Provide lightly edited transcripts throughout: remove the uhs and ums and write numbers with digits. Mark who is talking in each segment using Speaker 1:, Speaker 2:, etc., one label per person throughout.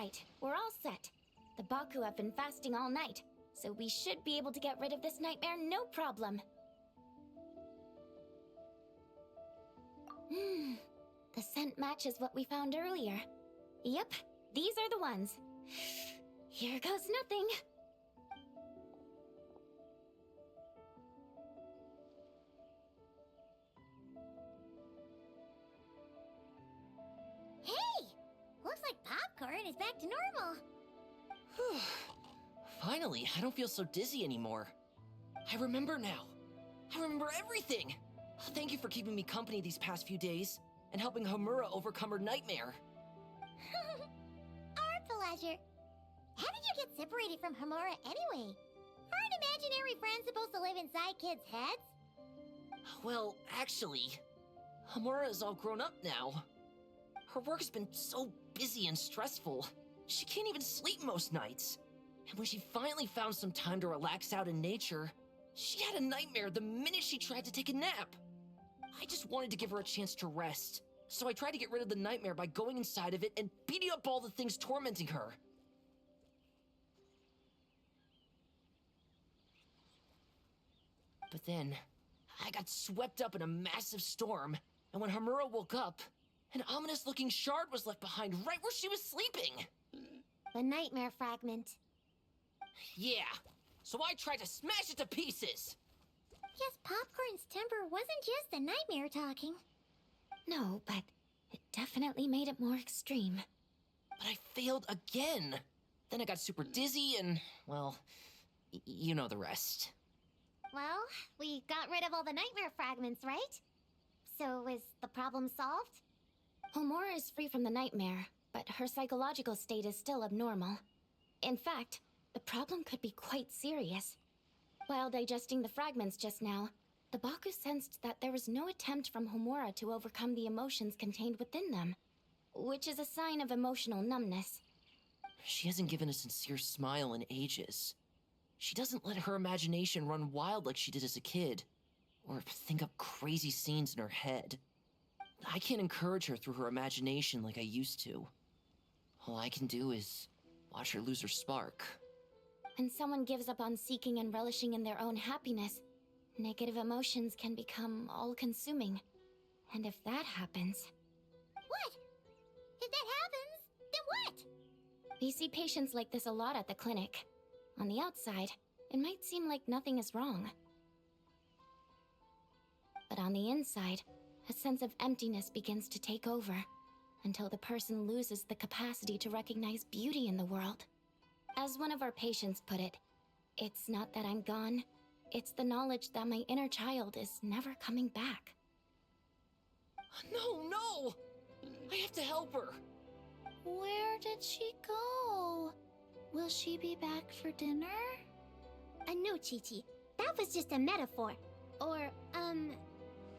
Speaker 1: right. We're all set. The Baku have been fasting all night, so we should be able to get rid of this nightmare no problem. The scent matches what we found earlier. Yep, these are the ones. Here goes nothing.
Speaker 2: Hey! Looks like popcorn is back to normal.
Speaker 3: Finally, I don't feel so dizzy anymore. I remember now. I remember everything. Thank you for keeping me company these past few days and helping Homura overcome her nightmare.
Speaker 2: Our pleasure. How did you get separated from Homura anyway? Aren't imaginary friends supposed to live inside kids' heads?
Speaker 3: Well, actually, Homura is all grown up now. Her work has been so busy and stressful. She can't even sleep most nights. And when she finally found some time to relax out in nature, she had a nightmare the minute she tried to take a nap. I just wanted to give her a chance to rest, so I tried to get rid of the nightmare by going inside of it and beating up all the things tormenting her. But then, I got swept up in a massive storm, and when Homura woke up, an ominous-looking shard was left behind right where she was sleeping.
Speaker 2: The nightmare fragment.
Speaker 3: Yeah, so I tried to smash it to pieces.
Speaker 2: Guess Popcorn's temper wasn't just the nightmare talking.
Speaker 1: No, but it definitely made it more extreme.
Speaker 3: But I failed again. Then I got super dizzy and, well, you know the rest.
Speaker 2: Well, we got rid of all the nightmare fragments, right? So is the problem solved?
Speaker 1: Homura is free from the nightmare, but her psychological state is still abnormal. In fact, the problem could be quite serious. While digesting the fragments just now, the Baku sensed that there was no attempt from Homura to overcome the emotions contained within them, which is a sign of emotional numbness.
Speaker 3: She hasn't given a sincere smile in ages. She doesn't let her imagination run wild like she did as a kid, or think up crazy scenes in her head. I can't encourage her through her imagination like I used to. All I can do is watch her lose her spark.
Speaker 1: When someone gives up on seeking and relishing in their own happiness, negative emotions can become all-consuming. And if that happens...
Speaker 2: What? If that happens, then what?
Speaker 1: We see patients like this a lot at the clinic. On the outside, it might seem like nothing is wrong. But on the inside, a sense of emptiness begins to take over, until the person loses the capacity to recognize beauty in the world. As one of our patients put it, it's not that I'm gone, it's the knowledge that my inner child is never coming back.
Speaker 3: No! I have to help her!
Speaker 4: Where did she go? Will she be back for dinner?
Speaker 2: No, Chi-Chi. That was just a metaphor. Or,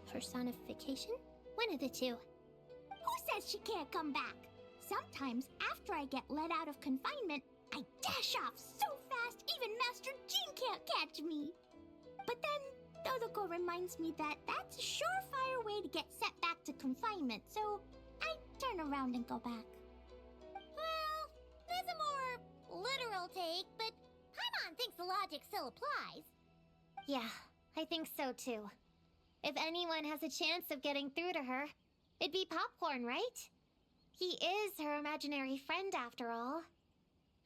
Speaker 2: personification? One of the two. Who says she can't come back? Sometimes, after I get let out of confinement, I dash off so fast even Master Jean can't catch me. But then, Dodoko reminds me that that's a surefire way to get sent back to confinement, so I turn around and go back. Well, there's a more literal take, but Paimon thinks the logic still applies.
Speaker 4: Yeah, I think so too. If anyone has a chance of getting through to her, it'd be Popcorn, right? He is her imaginary friend after all.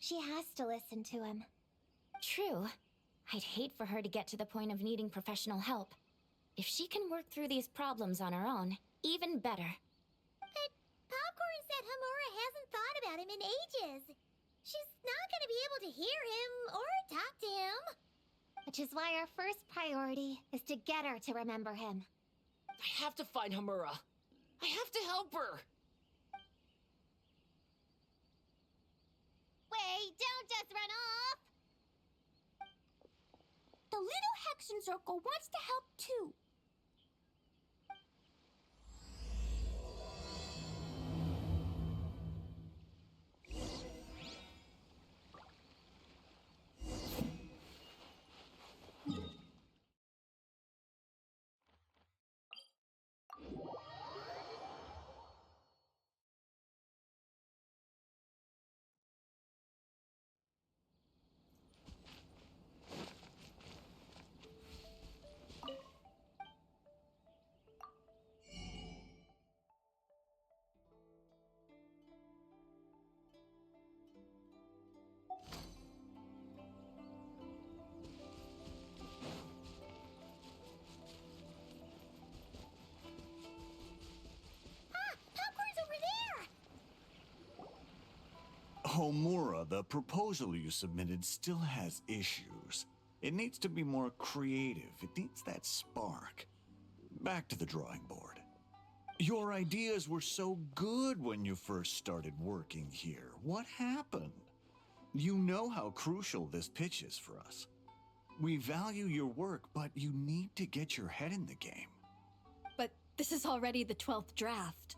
Speaker 4: She has to listen to him.
Speaker 1: True. I'd hate for her to get to the point of needing professional help. If she can work through these problems on her own, even better.
Speaker 2: But Popcorn said Homura hasn't thought about him in ages. She's not gonna be able to hear him or talk to him.
Speaker 4: Which is why our first priority is to get her to remember him.
Speaker 3: I have to find Homura. I have to help her!
Speaker 2: Wait, don't just run off! The little Hexen Circle wants to help too.
Speaker 5: Homura, the proposal you submitted still has issues. It needs to be more creative. It needs that spark. Back to the drawing board. Your ideas were so good when you first started working here. What happened? You know how crucial this pitch is for us. We value your work, but you need to get your head in the game.
Speaker 6: But this is already the 12th draft.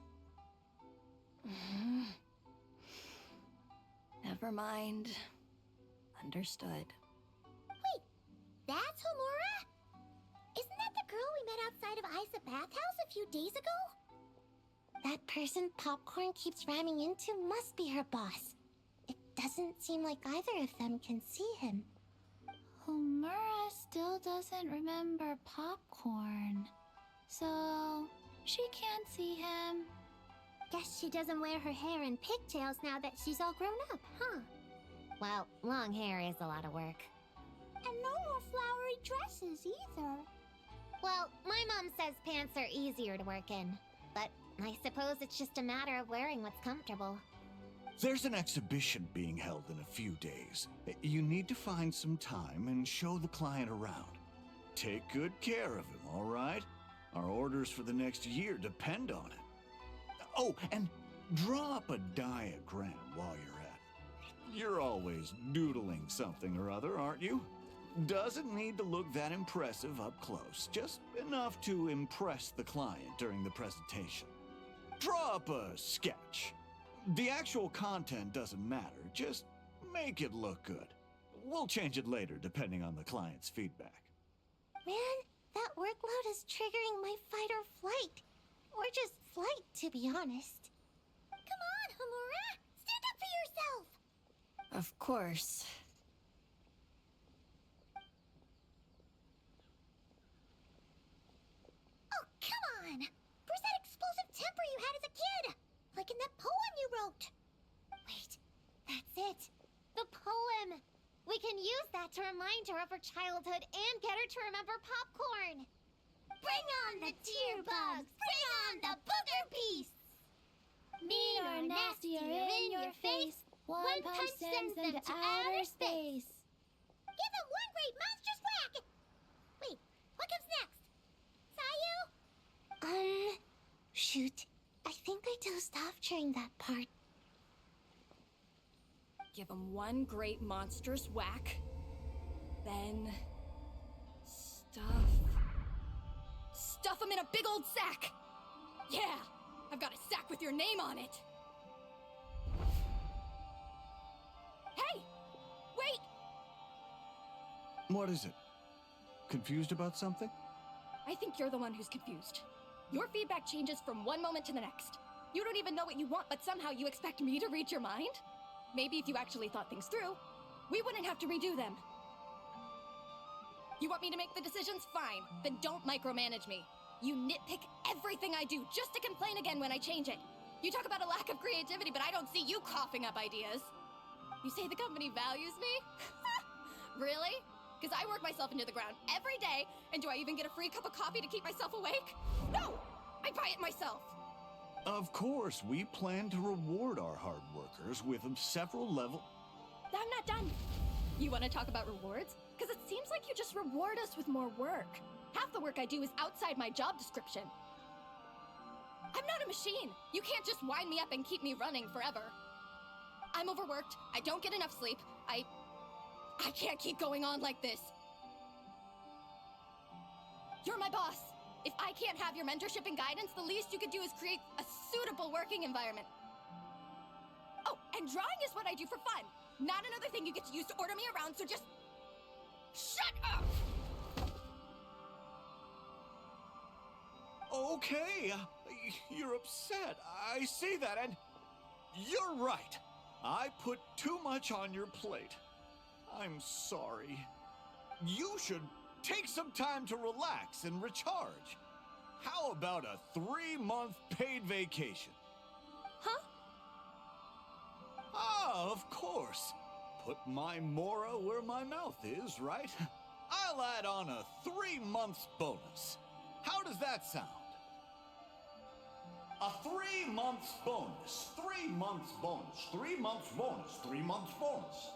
Speaker 6: Never mind. Understood.
Speaker 2: Wait, that's Homura? Isn't that the girl we met outside of Isa Bathhouse a few days ago?
Speaker 4: That person Popcorn keeps ramming into must be her boss. It doesn't seem like either of them can see him.
Speaker 7: Homura still doesn't remember Popcorn, so she can't see him.
Speaker 2: Guess she doesn't wear her hair in pigtails now that she's all grown up, huh?
Speaker 4: Well, long hair is a lot of work.
Speaker 2: And no more flowery dresses either.
Speaker 4: Well, my mom says pants are easier to work in, but I suppose it's just a matter of wearing what's comfortable.
Speaker 5: There's an exhibition being held in a few days. You need to find some time and show the client around. Take good care of him, all right? Our orders for the next year depend on it. Oh, and draw up a diagram while you're at it. You're always doodling something or other, aren't you? Doesn't need to look that impressive up close, just enough to impress the client during the presentation. Draw up a sketch. The actual content doesn't matter, just make it look good. We'll change it later depending on the client's feedback.
Speaker 4: Man, that workload is triggering my fight or flight. Or just flight, to be honest.
Speaker 2: Come on, Homura! Stand up for yourself!
Speaker 6: Of course.
Speaker 2: Oh, come on! Where's that explosive temper you had as a kid? Like in that poem you wrote.
Speaker 4: Wait, that's it. The poem. We can use that to remind her of her childhood and get her to remember Popcorn.
Speaker 2: Bring on the tear bugs! Bring on the booger beasts!
Speaker 7: Mean or nasty or in your face, one punch sends them to outer space.
Speaker 2: Give them one great monstrous whack! Wait, what comes next? Sayu?
Speaker 4: Shoot. I think I dozed off during that part.
Speaker 6: Give him one great monstrous whack. Then... Stuff him in a big old sack! Yeah! I've got a sack with your name on it! Hey! Wait!
Speaker 5: What is it? Confused about something?
Speaker 6: I think you're the one who's confused. Your feedback changes from one moment to the next. You don't even know what you want, but somehow you expect me to read your mind? Maybe if you actually thought things through, we wouldn't have to redo them. You want me to make the decisions? Fine. Then don't micromanage me. You nitpick everything I do just to complain again when I change it. You talk about a lack of creativity, but I don't see you coughing up ideas. You say the company values me? Really? Because I work myself into the ground every day, and do I even get a free cup of coffee to keep myself awake? No! I buy it myself!
Speaker 5: Of course, we plan to reward our hard workers with several level...
Speaker 6: I'm not done. You want to talk about rewards? Because it seems like you just reward us with more work. Half the work I do is outside my job description. I'm not a machine. You can't just wind me up and keep me running forever. I'm overworked. I don't get enough sleep. I can't keep going on like this. You're my boss. If I can't have your mentorship and guidance, the least you could do is create a suitable working environment. Oh, and drawing is what I do for fun. Not another thing you get to use to order me around, so just... shut up!
Speaker 5: Okay, you're upset. I see that, and you're right. I put too much on your plate. I'm sorry. You should take some time to relax and recharge. How about a 3-month paid vacation?
Speaker 6: Huh?
Speaker 5: Ah, of course. Put my mora where my mouth is, right? I'll add on a 3 months bonus. How does that sound? A 3 months bonus. 3 months bonus. 3 months bonus. 3 months bonus.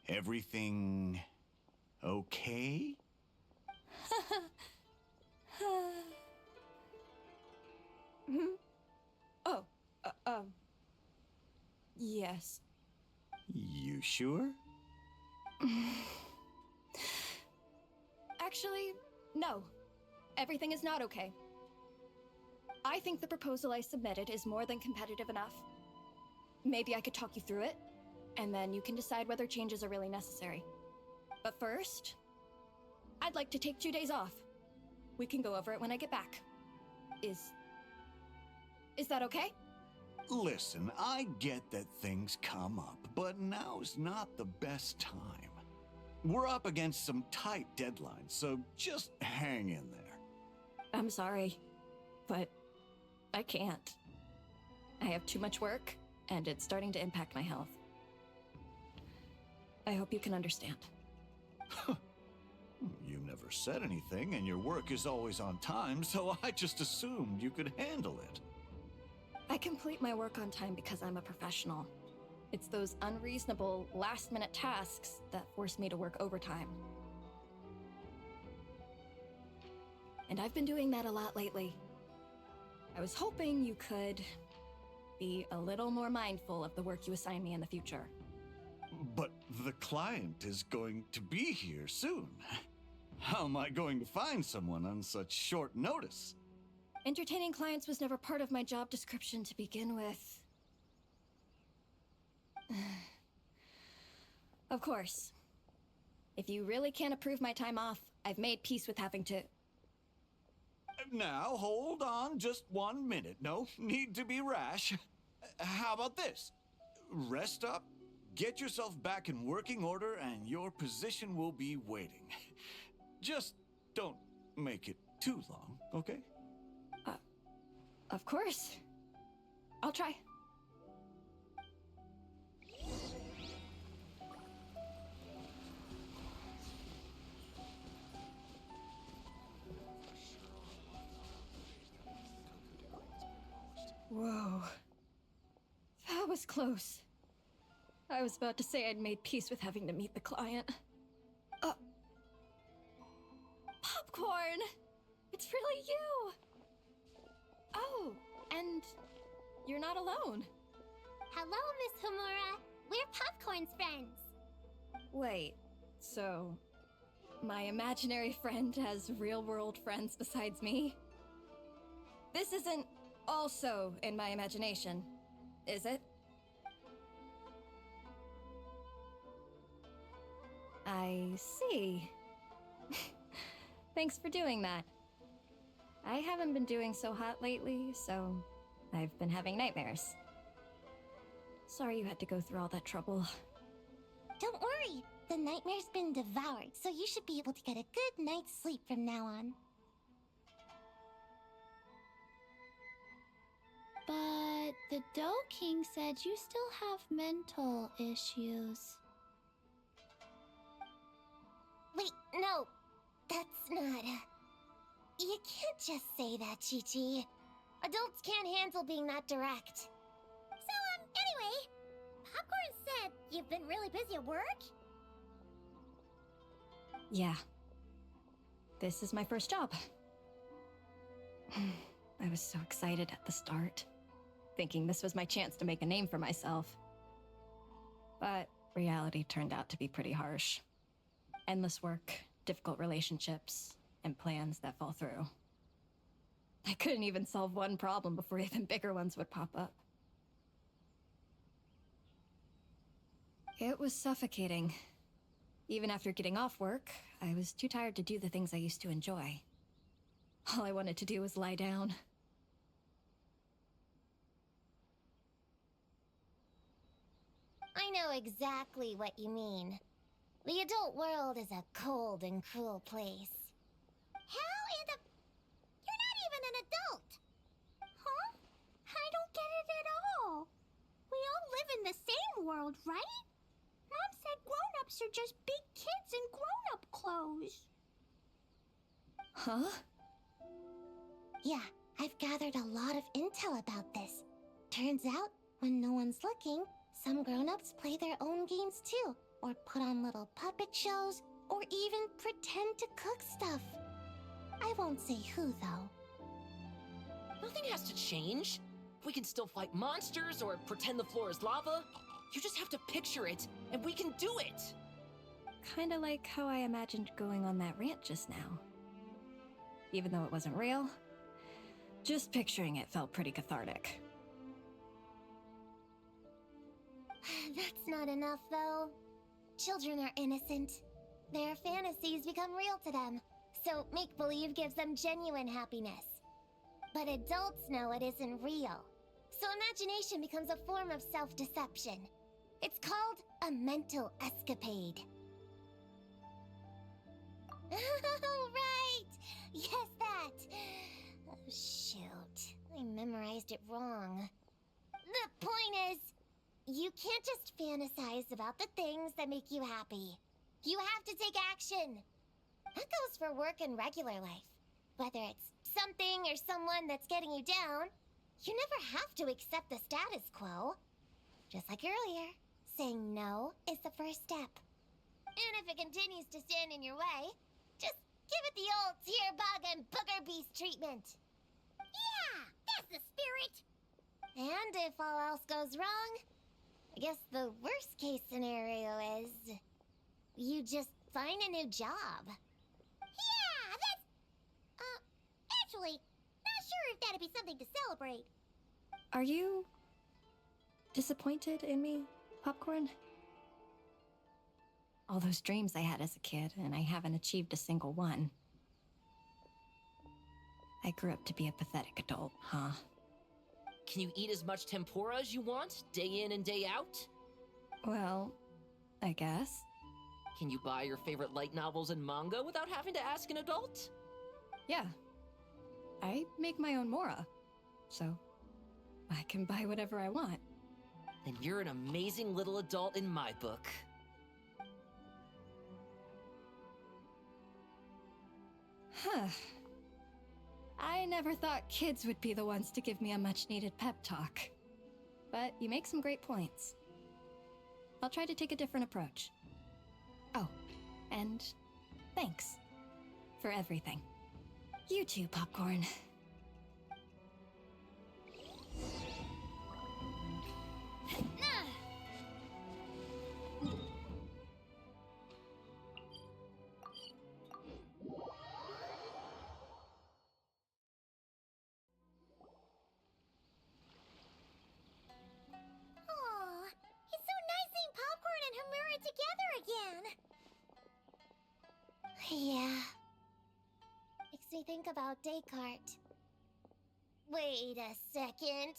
Speaker 5: Everything okay?
Speaker 6: Oh, yes.
Speaker 5: You sure?
Speaker 6: Actually, no. Everything is not okay. I think the proposal I submitted is more than competitive enough. Maybe I could talk you through it, and then you can decide whether changes are really necessary. But first, I'd like to take 2 days off. We can go over it when I get back. Is that okay?
Speaker 5: Listen, I get that things come up, but now's not the best time. We're up against some tight deadlines, so just hang in there.
Speaker 6: I'm sorry, but I can't. I have too much work, and it's starting to impact my health. I hope you can understand.
Speaker 5: You never said anything, and your work is always on time, so I just assumed you could handle it.
Speaker 6: I complete my work on time because I'm a professional. It's those unreasonable, last-minute tasks that force me to work overtime. And I've been doing that a lot lately. I was hoping you could be a little more mindful of the work you assign me in the future.
Speaker 5: But the client is going to be here soon. How am I going to find someone on such short notice?
Speaker 6: Entertaining clients was never part of my job description to begin with. Of course. If you really can't approve my time off, I've made peace with having to...
Speaker 5: Now, hold on just 1 minute. No need to be rash. How about this? Rest up, get yourself back in working order, and your position will be waiting. Just don't make it too long, okay?
Speaker 6: Of course. I'll try. Whoa. That was close. I was about to say I'd made peace with having to meet the client. Popcorn! It's really you! Oh, and you're not alone.
Speaker 2: Hello, Miss Homura. We're Popcorn's friends.
Speaker 6: Wait, so my imaginary friend has real-world friends besides me? This isn't also in my imagination, is it? I see. Thanks for doing that. I haven't been doing so hot lately, so I've been having nightmares. Sorry you had to go through all that trouble.
Speaker 2: Don't worry. The nightmare's been devoured, so you should be able to get a good night's sleep from now on.
Speaker 7: But the Dough King said you still have mental issues.
Speaker 2: Wait, no. That's not... You can't just say that, Chi-Chi. Adults can't handle being that direct. So, anyway, Popcorn said you've been really busy at work?
Speaker 6: Yeah. This is my first job. I was so excited at the start, thinking this was my chance to make a name for myself. But reality turned out to be pretty harsh. Endless work, difficult relationships, and plans that fall through. I couldn't even solve one problem before even bigger ones would pop up. It was suffocating. Even after getting off work, I was too tired to do the things I used to enjoy. All I wanted to do was lie down.
Speaker 2: I know exactly what you mean. The adult world is a cold and cruel place. How in the... You're not even an adult! Huh? I don't get it at all. We all live in the same world, right? Mom said grown-ups are just big kids in grown-up clothes.
Speaker 6: Huh?
Speaker 4: Yeah, I've gathered a lot of intel about this. Turns out, when no one's looking, some grown-ups play their own games too, or put on little puppet shows, or even pretend to cook stuff. I won't say who, though.
Speaker 3: Nothing has to change. We can still fight monsters or pretend the floor is lava. You just have to picture it, and we can do it!
Speaker 6: Kinda like how I imagined going on that rant just now. Even though it wasn't real, just picturing it felt pretty cathartic.
Speaker 4: That's not enough, though. Children are innocent. Their fantasies become real to them, so make-believe gives them genuine happiness. But adults know it isn't real, so imagination becomes a form of self-deception. It's called a mental escapade. Oh, right! Yes, that! Oh, shoot. I memorized it wrong. The point is, you can't just fantasize about the things that make you happy. You have to take action. That goes for work and regular life. Whether it's something or someone that's getting you down, you never have to accept the status quo. Just like earlier, saying no is the first step. And if it continues to stand in your way, just give it the old tear bug and booger beast treatment.
Speaker 2: Yeah, that's the spirit.
Speaker 4: And if all else goes wrong, I guess the worst case scenario is you just find a new job.
Speaker 2: Yeah, that's... actually, not sure if that'd be something to celebrate.
Speaker 6: Are you disappointed in me, Popcorn? All those dreams I had as a kid, and I haven't achieved a single one. I grew up to be a pathetic adult, huh?
Speaker 3: Can you eat as much tempura as you want, day in and day out?
Speaker 6: Well, I guess.
Speaker 3: Can you buy your favorite light novels and manga without having to ask an adult?
Speaker 6: Yeah. I make my own mora, so I can buy whatever I want.
Speaker 3: Then you're an amazing little adult in my book.
Speaker 6: Huh. I never thought kids would be the ones to give me a much-needed pep talk. But you make some great points. I'll try to take a different approach. Oh, and thanks for everything. You too, Popcorn.
Speaker 2: Aw, it's so nice seeing Popcorn and Hamura together again.
Speaker 4: Yeah. Makes me think about Descartes. Wait a second.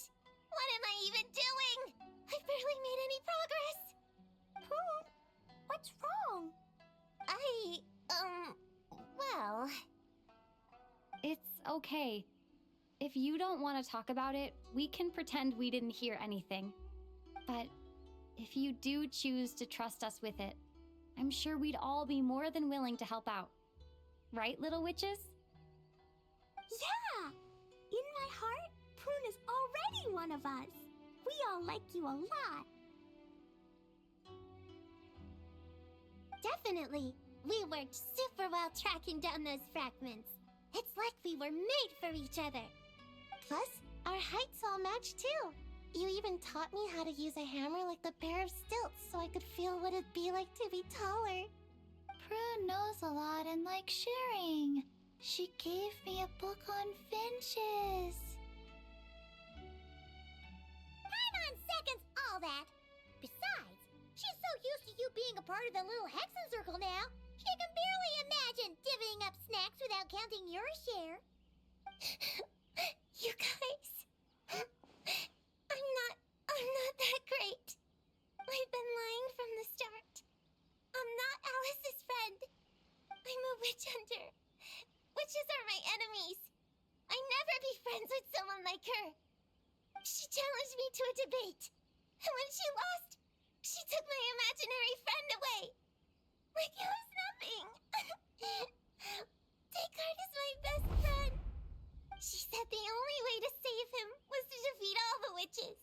Speaker 4: What am I even doing? I've barely made any progress.
Speaker 2: Prune, what's wrong?
Speaker 4: Well...
Speaker 8: It's okay. If you don't want to talk about it, we can pretend we didn't hear anything. But if you do choose to trust us with it, I'm sure we'd all be more than willing to help out. Right, little witches?
Speaker 2: Yeah! In my heart, Prune is already one of us. We all like you a lot.
Speaker 4: Definitely. We worked super well tracking down those fragments. It's like we were made for each other. Plus, our heights all match too. You even taught me how to use a hammer like a pair of stilts so I could feel what it'd be like to be taller.
Speaker 7: Prune knows a lot and likes sharing. She gave me a book on finches.
Speaker 2: Time on seconds, all that. Besides, she's so used to you being a part of the little Hexen Circle now, she can barely imagine divvying up snacks without counting your share.
Speaker 4: You guys, I'm not that great. I've been lying from the start. I'm not Alice's friend. I'm a witch hunter. Witches are my enemies. I never be friends with someone like her. She challenged me to a debate. And when she lost, she took my imaginary friend away. Like it was nothing. Descartes is my best friend. She said the only way to save him was to defeat all the witches.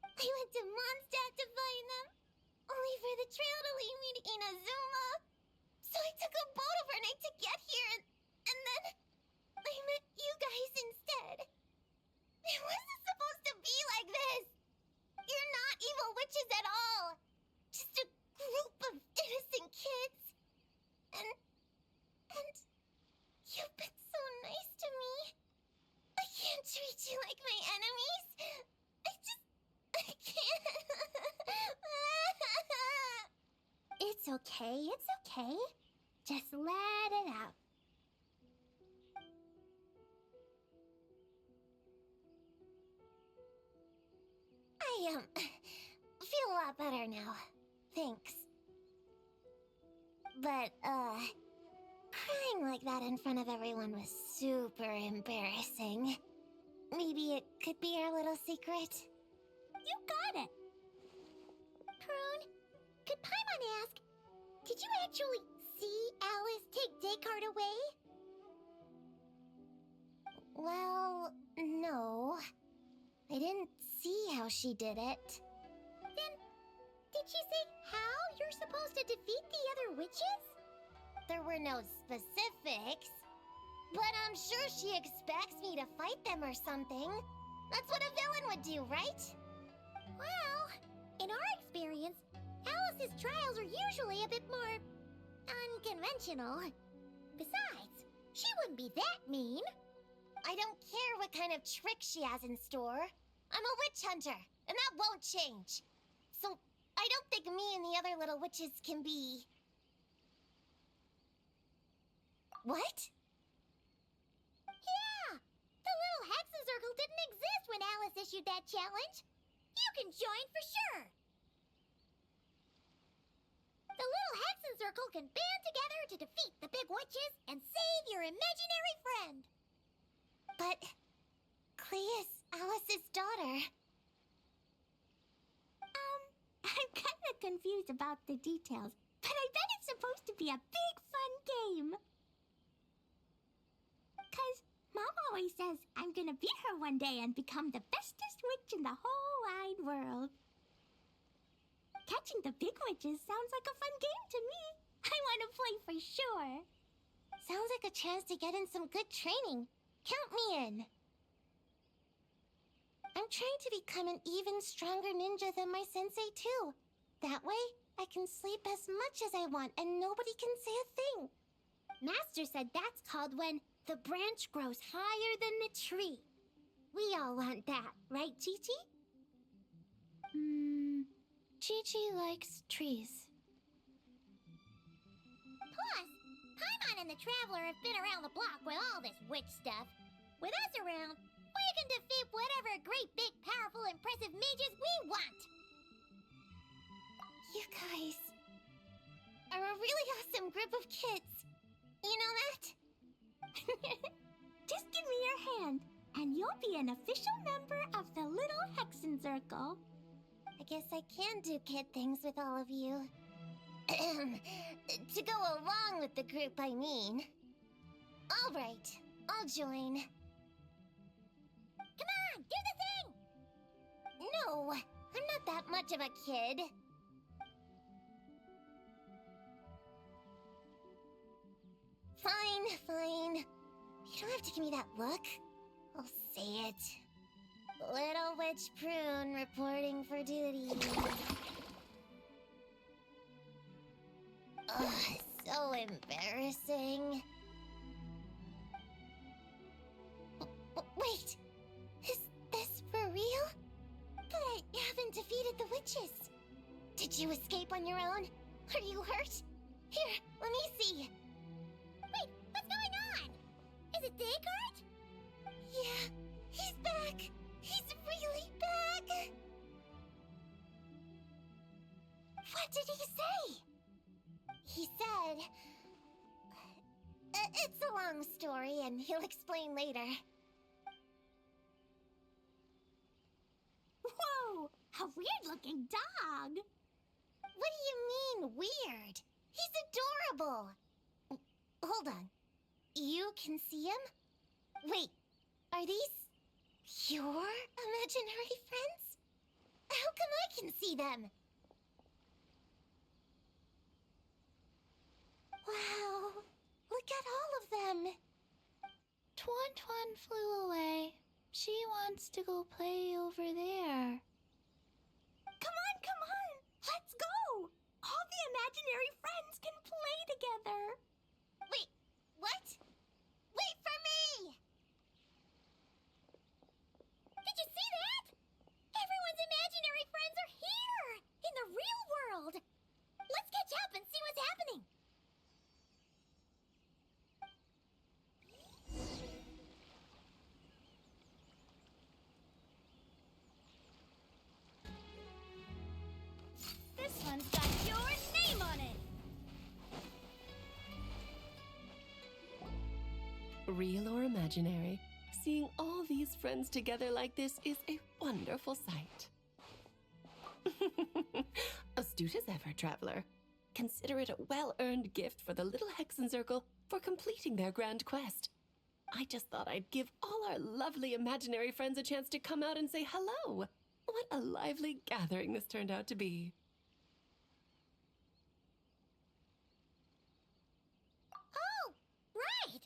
Speaker 4: I went to Mondstadt to find them, only for the trail to lead me to Inazuma. So I took a boat overnight to get here, and then I met you guys instead. It wasn't supposed to be like this. You're not evil witches at all. Just a group of innocent kids. And you've been so nice to me. I can't treat you like my enemies. I can't. It's okay, it's okay. Just let it out. I, feel a lot better now. Thanks. But, crying like that in front of everyone was super embarrassing. Maybe it could be our little secret?
Speaker 2: You got it. Prune, could Paimon ask, did you actually see Alice take Descartes away?
Speaker 4: Well, no. I didn't see how she did it.
Speaker 2: Then, did she say how you're supposed to defeat the other witches?
Speaker 4: There were no specifics. But I'm sure she expects me to fight them or something. That's what a villain would do, right?
Speaker 2: Well, in our experience, Alice's trials are usually a bit more unconventional. Besides, she wouldn't be that mean.
Speaker 4: I don't care what kind of trick she has in store. I'm a witch hunter, and that won't change. So, I don't think me and the other little witches can be... What?
Speaker 2: Yeah! The little Hexen Circle didn't exist when Alice issued that challenge. You can join for sure. The little Hexen Circle can band together to defeat the big witches and save your imaginary friend.
Speaker 4: But... Clea's Alice's daughter.
Speaker 2: I'm kind of confused about the details, but I bet it's supposed to be a big fun game. 'Cause Mom always says I'm gonna beat her one day and become the bestest witch in the whole wide world. Catching the big witches sounds like a fun game to me. I want to play for sure.
Speaker 4: Sounds like a chance to get in some good training. Count me in. I'm trying to become an even stronger ninja than my sensei, too. That way, I can sleep as much as I want and nobody can say a thing.
Speaker 2: Master said that's called when the branch grows higher than the tree. We all want that, right, Chi-Chi?
Speaker 1: Chi-Chi likes trees.
Speaker 2: Plus, Paimon and the Traveler have been around the block with all this witch stuff. With us around, we can defeat whatever great, big, powerful, impressive mages we want.
Speaker 4: You guys are a really awesome group of kids. You know that?
Speaker 2: Just give me your hand, and you'll be an official member of the Little Hexen Circle.
Speaker 4: I guess I can do kid things with all of you. To go along with the group, I mean. All right, I'll join.
Speaker 2: Come on, do the thing!
Speaker 4: No, I'm not that much of a kid. Fine. You don't have to give me that look. I'll say it. Little Witch Prune reporting for duty. Ugh, so embarrassing. Wait! Is this for real? But I haven't defeated the witches. Did you escape on your own? Are you hurt? Here, let me see.
Speaker 2: Wait, what's going on? Is it Descartes?
Speaker 4: Yeah, he's back. He's really back. What did he say? He said... it's a long story, and he'll explain later.
Speaker 2: Whoa! A weird-looking dog.
Speaker 4: What do you mean, weird? He's adorable. Hold on. You can see him? Wait, are these your imaginary friends? How come I can see them? Wow, look at all of them.
Speaker 7: Twan Twan flew away. She wants to go play over there.
Speaker 2: Come on, come on. Let's go. All the imaginary friends can play together.
Speaker 4: Wait, what? Wait for me! Did you see that? Everyone's imaginary friends are here! In the real world! Let's catch up and see what's happening!
Speaker 7: This one's got your name on it.
Speaker 9: Real or imaginary, seeing all these friends together like this is a wonderful sight. Astute as ever, traveler. Consider it a well-earned gift for the little Hexen Circle for completing their grand quest. I just thought I'd give all our lovely imaginary friends a chance to come out and say hello. What a lively gathering this turned out to be.
Speaker 4: Oh, right!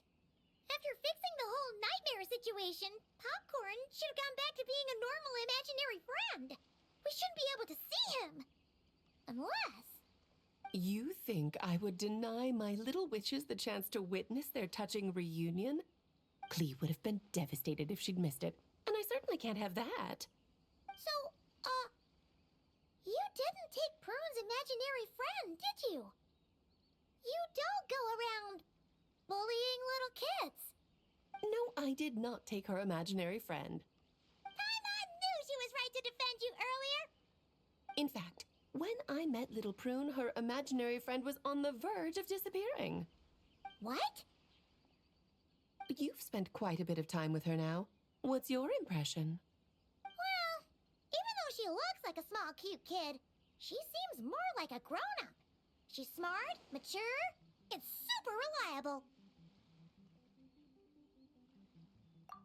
Speaker 4: After fixing the whole nightmare situation, Popcorn should have gone back to being a normal imaginary friend. We shouldn't be able to see him. Unless...
Speaker 9: You think I would deny my little witches the chance to witness their touching reunion? Clee would have been devastated if she'd missed it, and I certainly can't have that.
Speaker 4: So, you didn't take Prune's imaginary friend, did you? You don't go around bullying little kids.
Speaker 9: No, I did not take her imaginary friend.
Speaker 4: Paimon knew she was right to defend you earlier.
Speaker 9: In fact, when I met little Prune, her imaginary friend was on the verge of disappearing.
Speaker 4: What?
Speaker 9: You've spent quite a bit of time with her now. What's your impression?
Speaker 4: Well, even though she looks like a small, cute kid, she seems more like a grown-up. She's smart, mature, and super reliable.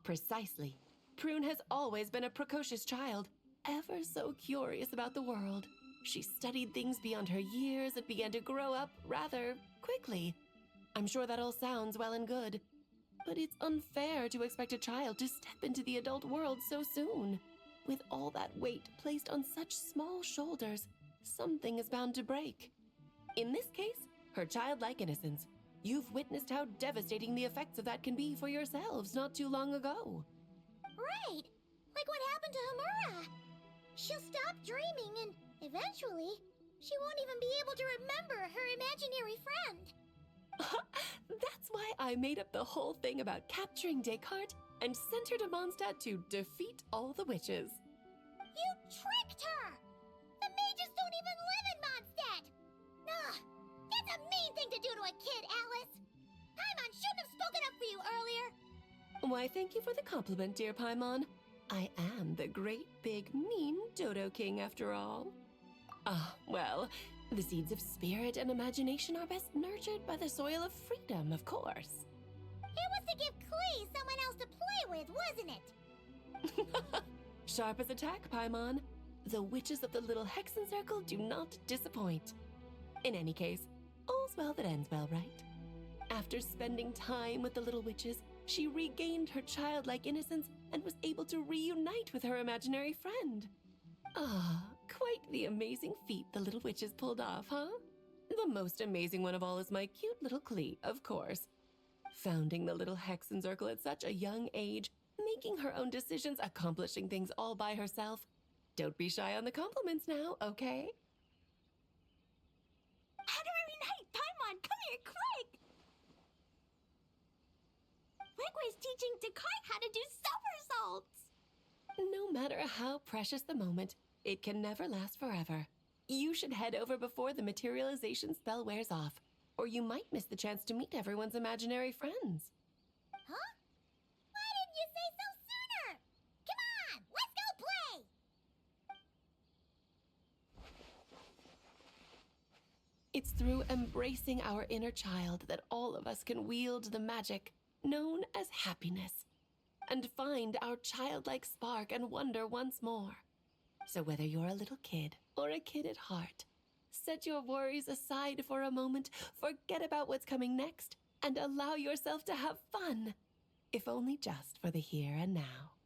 Speaker 9: Precisely. Prune has always been a precocious child, ever so curious about the world. She studied things beyond her years and began to grow up rather quickly. I'm sure that all sounds well and good, but it's unfair to expect a child to step into the adult world so soon. With all that weight placed on such small shoulders, something is bound to break. In this case, her childlike innocence. You've witnessed how devastating the effects of that can be for yourselves not too long ago.
Speaker 4: Right, like what happened to Hamura. She'll stop dreaming and eventually, she won't even be able to remember her imaginary friend.
Speaker 9: That's why I made up the whole thing about capturing Descartes and sent her to Mondstadt to defeat all the witches.
Speaker 4: You tricked her! The mages don't even live in Mondstadt! Ugh, that's a mean thing to do to a kid, Alice! Paimon shouldn't have spoken up for you earlier!
Speaker 9: Why, thank you for the compliment, dear Paimon. I am the great, big, mean Dodo King, after all. Ah, well, the seeds of spirit and imagination are best nurtured by the soil of freedom, of course.
Speaker 4: It was to give Klee someone else to play with, wasn't it?
Speaker 9: Sharp as a tack, Paimon. The witches of the Little Hexen Circle do not disappoint. In any case, all's well that ends well, right? After spending time with the little witches, she regained her childlike innocence and was able to reunite with her imaginary friend. Ah, quite the amazing feat the little witches pulled off, huh? The most amazing one of all is my cute little Klee, of course. Founding the Little Hexen Circle at such a young age, making her own decisions, accomplishing things all by herself. Don't be shy on the compliments now, okay?
Speaker 2: Honorary Knight, Paimon, come here quick! Wigway's teaching Descartes how to do somersaults!
Speaker 9: No matter how precious the moment, it can never last forever. You should head over before the materialization spell wears off, or you might miss the chance to meet everyone's imaginary friends.
Speaker 4: Huh? Why didn't you say so sooner? Come on, let's go play!
Speaker 9: It's through embracing our inner child that all of us can wield the magic known as happiness and find our childlike spark and wonder once more. So whether you're a little kid or a kid at heart, set your worries aside for a moment, forget about what's coming next, and allow yourself to have fun, if only just for the here and now.